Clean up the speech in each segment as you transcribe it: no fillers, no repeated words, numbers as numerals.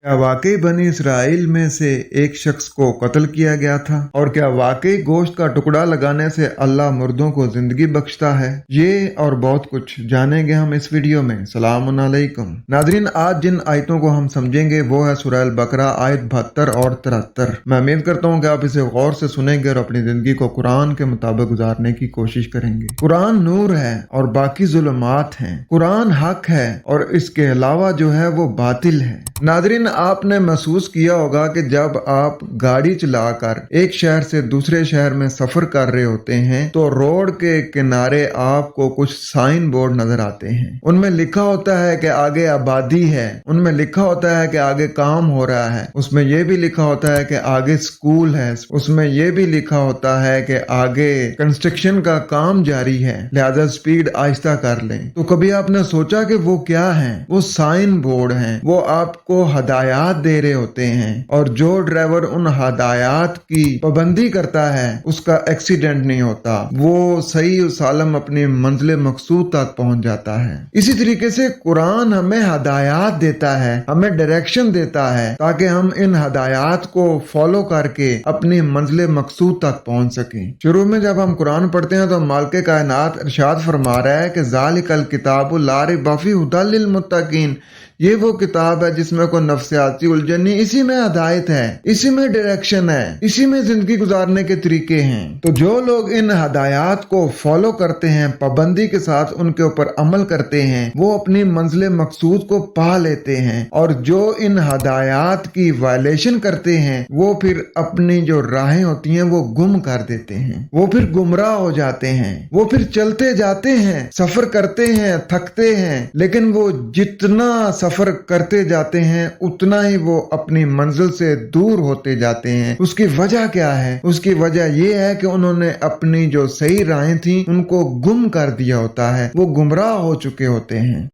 क्या वाकई बनी इसराइल में से एक शख्स को कत्ल किया गया था? और क्या वाकई गोश्त का टुकड़ा लगाने से अल्लाह मुर्दों को जिंदगी बख्शता है? ये और बहुत कुछ जानेंगे हम इस वीडियो में। सलामुन अलैकुम नाज़रीन, आज जिन आयतों को हम समझेंगे वो है सूरह अल बकरा आयत 72 और 73। मैं उम्मीद करता हूँ कि आप इसे गौर से सुनेंगे और अपनी जिंदगी को कुरान के मुताबिक गुजारने की कोशिश करेंगे। कुरान नूर है और बाकी जुल्मात हैं। कुरान हक है और इसके अलावा जो है वो बातिल है। नाज़रीन, आपने महसूस किया होगा कि जब आप गाड़ी चलाकर एक शहर से दूसरे शहर में सफर कर रहे होते हैं तो रोड के किनारे आपको कुछ साइन बोर्ड नजर आते हैं। उनमें लिखा होता है कि आगे आबादी है, उनमें लिखा होता है कि आगे काम हो रहा है, उसमें यह भी लिखा होता है कि आगे स्कूल है, उसमें यह भी लिखा होता है कि आगे कंस्ट्रक्शन का काम जारी है, लिहाजा स्पीड आहिस्ता कर लें। तो कभी आपने सोचा कि वो क्या है? वो साइन बोर्ड हैं। वो आपको हदायत दे रहे होते हैं और जो ड्राइवर उन हदायत की पाबंदी करता है उसका एक्सीडेंट नहीं होता, वो सही सालम अपनी मंजिल मकसूद तक पहुंच जाता है। इसी तरीके से कुरान हमें हदायत देता है, हमें डायरेक्शन देता है ताकि हम इन हदायत को फॉलो करके अपनी मंजिल मकसूद तक पहुंच सकें। शुरू में जब हम कुरान पढ़ते हैं तो मालिक कायनात इरशाद फरमा रहा है कि ज़ालिकल किताबु ला रैब फीहि हुदल लिल मुत्तकीन, ये वो किताब है जिसमें कोई नफ्सियाती उलझन नहीं, इसी में हदायत है, इसी में डायरेक्शन है, इसी में जिंदगी गुजारने के तरीके हैं। तो जो लोग इन हदायत को फॉलो करते हैं, पाबंदी के साथ उनके ऊपर अमल करते हैं, वो अपनी मंजिल मकसूद को पा लेते हैं। और जो इन हदायत की वायलेशन करते हैं वो फिर अपनी जो राहें होती हैं वो गुम कर देते हैं, वो फिर गुमराह हो जाते हैं, वो फिर चलते जाते हैं, सफर करते हैं, थकते हैं, लेकिन वो जितना सफर करते जाते हैं उतना ही वो अपनी मंजिल से दूर होते जाते हैं। उसकी वजह क्या है? उसकी वजह यह है कि उन्होंने अपनी जो सही राहें थी उनको गुम कर दिया होता है, वो गुमराह हो चुके होते हैं।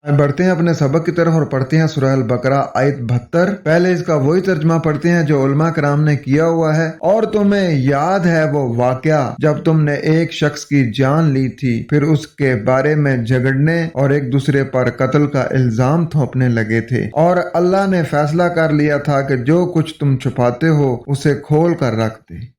बढ़ते हैं अपने सबक की तरफ और पढ़ते हैं सूरह अल बकरा आयत 72। पहले इसका वही तर्जुमा पढ़ते हैं जो उलमा कराम ने किया हुआ है। और तुम्हें याद है वो वाकया जब तुमने एक शख्स की जान ली थी, फिर उसके बारे में झगड़ने और एक दूसरे पर कत्ल का इल्जाम थोपने लगे थे, और अल्लाह ने फैसला कर लिया था कि जो कुछ तुम छुपाते हो उसे खोल कर रख दे।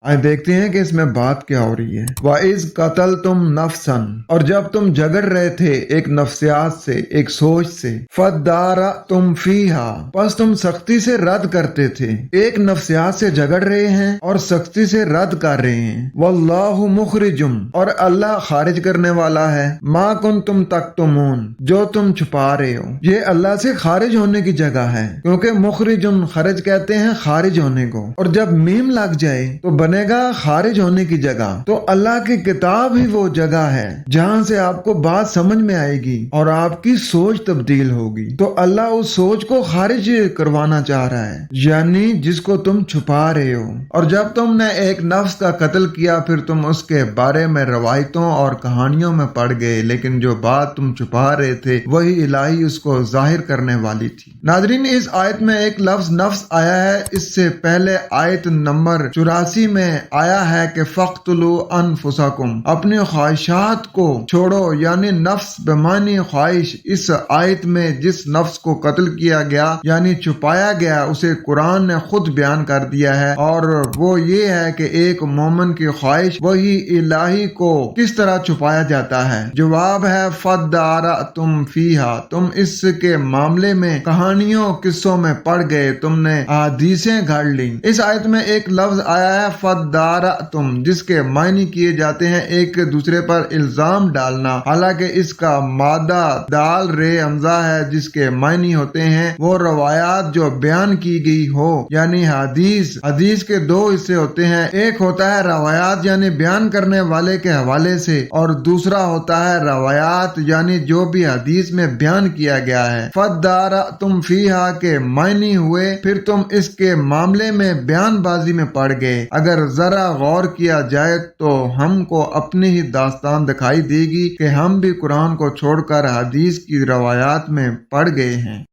आज देखते हैं कि इसमें बात क्या हो रही है। वाइज कतल तुम नफसन, और जब तुम झगड़ रहे थे एक नफ्सियात से, एक सोच से, फदारा तुम फीहा, बस तुम सख्ती से रद्द करते थे। एक नफ्सियात से झगड़ रहे हैं और सख्ती से रद्द कर रहे हैं। वल्लाहु मुखरिजुम, और अल्लाह खारिज करने वाला है, मा कुन तुम तक्तुमून, जो तुम छुपा रहे हो। ये अल्लाह से खारिज होने की जगह है, क्योंकि मुखरिजुम खरज कहते हैं खारिज होने को, और जब मीम लग जाए तो बनेगा खारिज होने की जगह। तो अल्लाह की किताब ही वो जगह है जहां से आपको बात समझ में आएगी और आपकी सोच तब्दील होगी। तो अल्लाह उस सोच को खारिज करवाना चाह रहा है, यानी जिसको तुम छुपा रहे हो। और जब तुमने एक नफ्स का कत्ल किया फिर तुम उसके बारे में रवायतों और कहानियों में पड़ गए, लेकिन जो बात तुम छुपा रहे थे वही इलाही उसको जाहिर करने वाली थी। नाज़रीन, इस आयत में एक लफ्ज नफ्स आया है। इससे पहले आयत नंबर 84 में आया है कि फख्तुलू अनफुसकुम, अपनी ख्वाहिशात को छोड़ो, यानी नफ्स बेमानी ख्वाहिश। इस आयत में जिस नफ्स को कत्ल किया गया यानी छुपाया गया उसे कुरान ने खुद बयान कर दिया है, और वो ये है कि एक मोमिन की ख्वाहिश वही इलाही को किस तरह छुपाया जाता है। जवाब है फदारा तुम फीहा, तुम इसके मामले में कहानियों किस्सों में पड़ गए, तुमने हदीसें घड़ ली। इस आयत में एक लफ्ज आया है फदारा तुम, जिसके मायने किए जाते हैं एक दूसरे पर इल्जाम डालना। हालांकि इसका मादा दाल रे हमजा है, जिसके मायने होते हैं वो रवायात जो बयान की गई हो, यानी हदीस। हदीस के दो हिस्से होते हैं, एक होता है रवायात यानी बयान करने वाले के हवाले से, और दूसरा होता है रवायात यानी जो भी हदीस में बयान किया गया है। फदारा तुम फीहा के मायने हुए फिर तुम इसके मामले में बयानबाजी में पड़ गए। अगर जरा गौर किया जाए तो हमको अपनी ही दास्तान दिखाई देगी कि हम भी कुरान को छोड़कर हदीस की रवायात में पड़ गए हैं।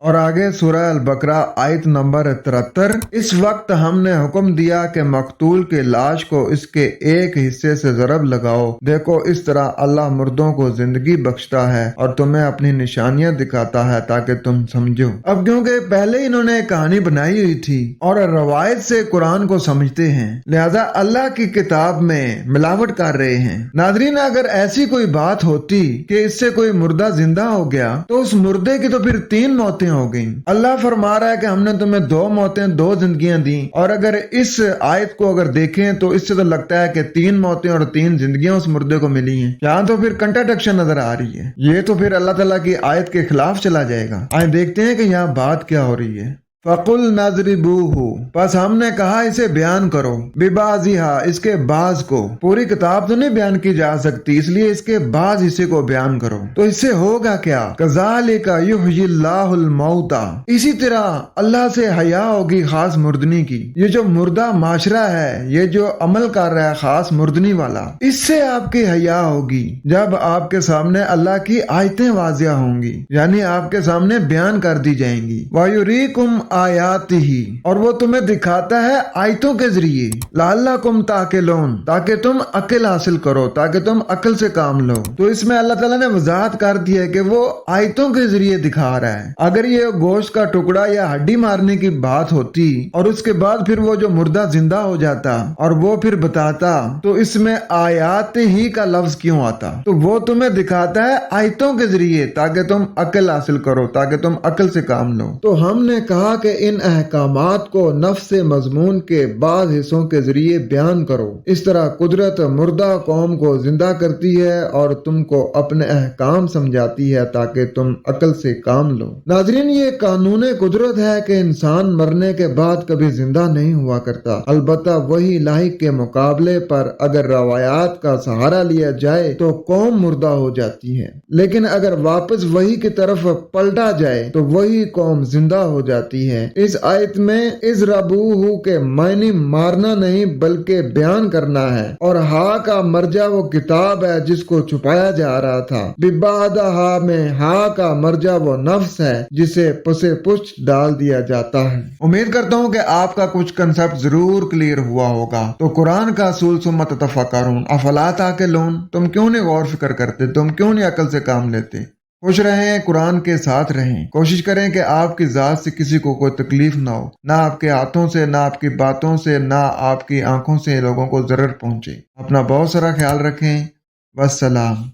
और आगे सूरह अल बकरा आयत नंबर 73। इस वक्त हमने हुक्म दिया कि मकतूल के लाश को इसके एक हिस्से से ज़रब लगाओ। देखो इस तरह अल्लाह मुर्दों को जिंदगी बख्शता है और तुम्हें अपनी निशानियां दिखाता है ताकि तुम समझो। अब क्योंकि पहले इन्होंने कहानी बनाई हुई थी और रवायत से कुरान को समझते हैं, लिहाजा अल्लाह की किताब में मिलावट कर रहे हैं। नाज़रीन, अगर ऐसी कोई बात होती कि इससे कोई मुर्दा जिंदा हो गया तो उस मुर्दे की तो फिर 3 मौतें हो गई। अल्लाह फरमा रहा है कि हमने तुम्हें 2 मौतें 2 जिंदगियां दी, और अगर इस आयत को अगर देखें तो इससे तो लगता है कि 3 मौतें और 3 जिंदगियां उस मुर्दे को मिली हैं। यहाँ तो फिर कंट्राडिक्शन नजर आ रही है। ये तो फिर अल्लाह ताला की आयत के खिलाफ चला जाएगा। आइए देखते हैं कि यहाँ बात क्या हो रही है। फ़कुल नज़रिबूहु, बस हमने कहा इसे बयान करो, बिबाज़िहा, इसके बाज को। पूरी किताब तो नहीं बयान की जा सकती, इसलिए इसके बाज हिस्से को बयान करो। तो इससे होगा क्या? कज़ालिका युह्यिल्लाहुल मौता, इसी तरह अल्लाह से हया होगी खास मुर्दनी की। ये जो मुर्दा माशरा है, ये जो अमल कर रहा है खास मुर्दनी वाला, इससे आपकी हया होगी जब आपके सामने अल्लाह की आयतें वाज़िया होंगी, यानी आपके सामने बयान कर दी जाएंगी। वायुरीकुम आयातिही, और वो तुम्हें दिखाता है आयतों के जरिए। लअल्लकुम ताकिलून, ताकि तुम अक्ल हासिल करो, ताकि तुम अक्ल से काम लो। तो इसमें अल्लाह ताला ने वजाहत कर दी है कि वो आयतों के जरिए दिखा रहा है। अगर ये गोश्त का टुकड़ा या हड्डी मारने की बात होती और उसके बाद फिर वो जो मुर्दा जिंदा हो जाता और वो फिर बताता, तो इसमें आयात ही का लफ्ज क्यों आता? तो वो तुम्हें दिखाता है आयतों के जरिए ताकि तुम अक्ल हासिल करो, ताकि तुम अक्ल से काम लो। तो हमने कहा कि इन अहकामात को नफ्स मजमून के बाद हिस्सों के जरिए बयान करो। इस तरह कुदरत मुर्दा कौम को जिंदा करती है और तुमको अपने अहकाम समझाती है ताकि तुम अक्ल से काम लो। नाजरीन, ये कानून कुदरत है कि इंसान मरने के बाद कभी जिंदा नहीं हुआ करता। अलबत्ता वही लाहिक के मुकाबले पर अगर रवायात का सहारा लिया जाए तो कौम मुर्दा हो जाती है, लेकिन अगर वापस वही की तरफ पलटा जाए तो वही कौम जिंदा हो जाती है। इस आयत में इज़रबूहु के मायने मारना नहीं बल्कि बयान करना है, और हा का मर्जा वो किताब है जिसको छुपाया जा रहा था। बिबादा हा में हा का मर्जा वो नफ्स है जिसे पसे पुष्ट डाल दिया जाता है। उम्मीद करता हूँ कि आपका कुछ कंसेप्ट जरूर क्लियर हुआ होगा। तो कुरान का असूल सुम्मत तफक्करून अफला ताक़िलून, तुम क्यों नहीं गौर फिक्र करते, तुम क्यों नहीं अकल से काम लेते? खुश रहें, कुरान के साथ रहें। कोशिश करें कि आपकी जात से किसी को कोई तकलीफ ना हो, ना आपके हाथों से, ना आपकी बातों से, ना आपकी आंखों से लोगों को जरर पहुंचे। अपना बहुत सारा ख्याल रखें। वस्सलाम।